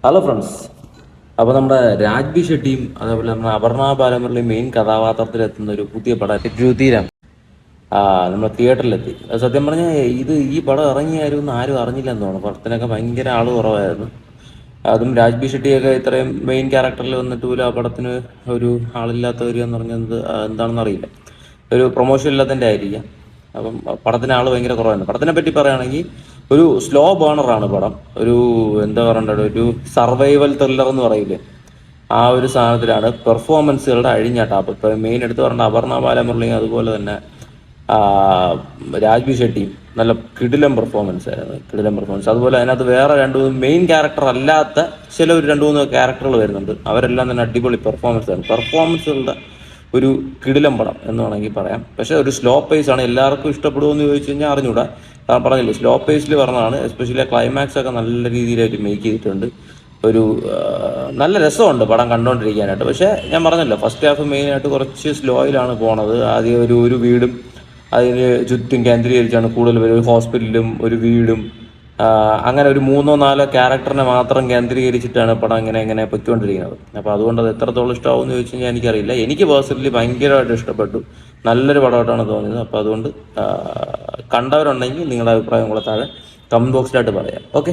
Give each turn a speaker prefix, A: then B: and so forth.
A: Hello friends. അപ്പോൾ നമ്മുടെ രാജ്ബി ഷെട്ടിയും അതേപോലെ നമ്മുടെ അപർണ ബാലമുരളിയും മെയിൻ കഥാപാത്രത്തിലെത്തുന്ന ഒരു പുതിയ പടം രുധിരം നമ്മൾ തിയേറ്ററിലെത്തി. സത്യം പറഞ്ഞാൽ ഈ പടം ഇറങ്ങിയായിരുന്നു ആരും അറിഞ്ഞില്ലെന്ന് തോന്നുന്നു. പടത്തിനൊക്കെ ഭയങ്കര ആൾ കുറവായിരുന്നു. അതും രാജ്ബി ഷെട്ടിയൊക്കെ ഇത്രയും മെയിൻ ക്യാരക്ടറിൽ വന്നിട്ട് പോലും ആ പടത്തിന് ഒരു ആളില്ലാത്ത വരിക എന്ന് പറഞ്ഞത് എന്താണെന്ന് അറിയില്ല. ഒരു പ്രൊമോഷൻ ഇല്ലാത്തതിൻ്റെ ആയിരിക്കാം. അപ്പം പടത്തിന് ആൾ ഭയങ്കര കുറവായിരുന്നു. പടത്തിനെ പറ്റി പറയുകയാണെങ്കിൽ ഒരു സ്ലോ ബേണറാണ് പടം. ഒരു എന്താ പറയണ്ടത്, ഒരു സർവൈവൽ ത്രില്ലർ എന്ന് പറയില്ലേ, ആ ഒരു സാധനത്തിലാണ് പെർഫോമൻസുകളുടെ അഴിഞ്ഞാട്ടം. അപ്പം മെയിൻ എടുത്ത് പറഞ്ഞ അപർണ ബാലമുരളി അതുപോലെ തന്നെ രാജ്ബി ഷെട്ടിയും നല്ല കിടിലം പെർഫോമൻസ് ആയിരുന്നു. കിടിലം പെർഫോമൻസ്. അതുപോലെ അതിനകത്ത് വേറെ രണ്ട് മൂന്ന് മെയിൻ ക്യാരക്ടർ അല്ലാത്ത ചില ഒരു രണ്ട് മൂന്ന് ക്യാരക്ടറുകൾ വരുന്നുണ്ട്. അവരെല്ലാം തന്നെ അടിപൊളി പെർഫോമൻസ് ആണ്. പെർഫോമൻസുകളുടെ ഒരു കിടിലം പടം എന്ന് വേണമെങ്കിൽ പറയാം. പക്ഷേ ഒരു സ്ലോ പേസ് ആണ്. എല്ലാവർക്കും ഇഷ്ടപ്പെടുമെന്ന് ചോദിച്ചു കഴിഞ്ഞാൽ അറിഞ്ഞൂടാ. പറഞ്ഞില്ലേ, സ്ലോ പേസിൽ പറഞ്ഞതാണ്. എസ്പെഷ്യലി ക്ലൈമാക്സ് ഒക്കെ നല്ല രീതിയിലായിട്ട് മേക്ക് ചെയ്തിട്ടുണ്ട്. ഒരു നല്ല രസമുണ്ട് പടം കണ്ടുകൊണ്ടിരിക്കാനായിട്ട്. പക്ഷേ ഞാൻ പറഞ്ഞല്ലോ, ഫസ്റ്റ് ഹാഫ് മെയിനായിട്ട് കുറച്ച് സ്ലോയിലാണ് പോണത്. ആദ്യം ഒരു വീടും അതിന് ചുറ്റും കേന്ദ്രീകരിച്ചാണ് കൂടുതൽ പേര്. ഒരു ഹോസ്പിറ്റലും ഒരു വീടും അങ്ങനെ ഒരു മൂന്നോ നാലോ ക്യാരക്ടറിനെ മാത്രം കേന്ദ്രീകരിച്ചിട്ടാണ് പടം ഇങ്ങനെ പൊയ്ക്കൊണ്ടിരിക്കുന്നത്. അപ്പോൾ അതുകൊണ്ട് അത് എത്രത്തോളം ഇഷ്ടമാവുമെന്ന് ചോദിച്ചു കഴിഞ്ഞാൽ എനിക്കറിയില്ല. എനിക്ക് പേഴ്സണലി ഭയങ്കരമായിട്ട് ഇഷ്ടപ്പെട്ടു. നല്ലൊരു പടമായിട്ടാണ് തോന്നിയത്. അപ്പോൾ അതുകൊണ്ട് കണ്ടവരുണ്ടെങ്കിൽ നിങ്ങളുടെ അഭിപ്രായം കൂടെ താഴെ കമൻറ്റ് ബോക്സിലായിട്ട് പറയാം. ഓക്കെ.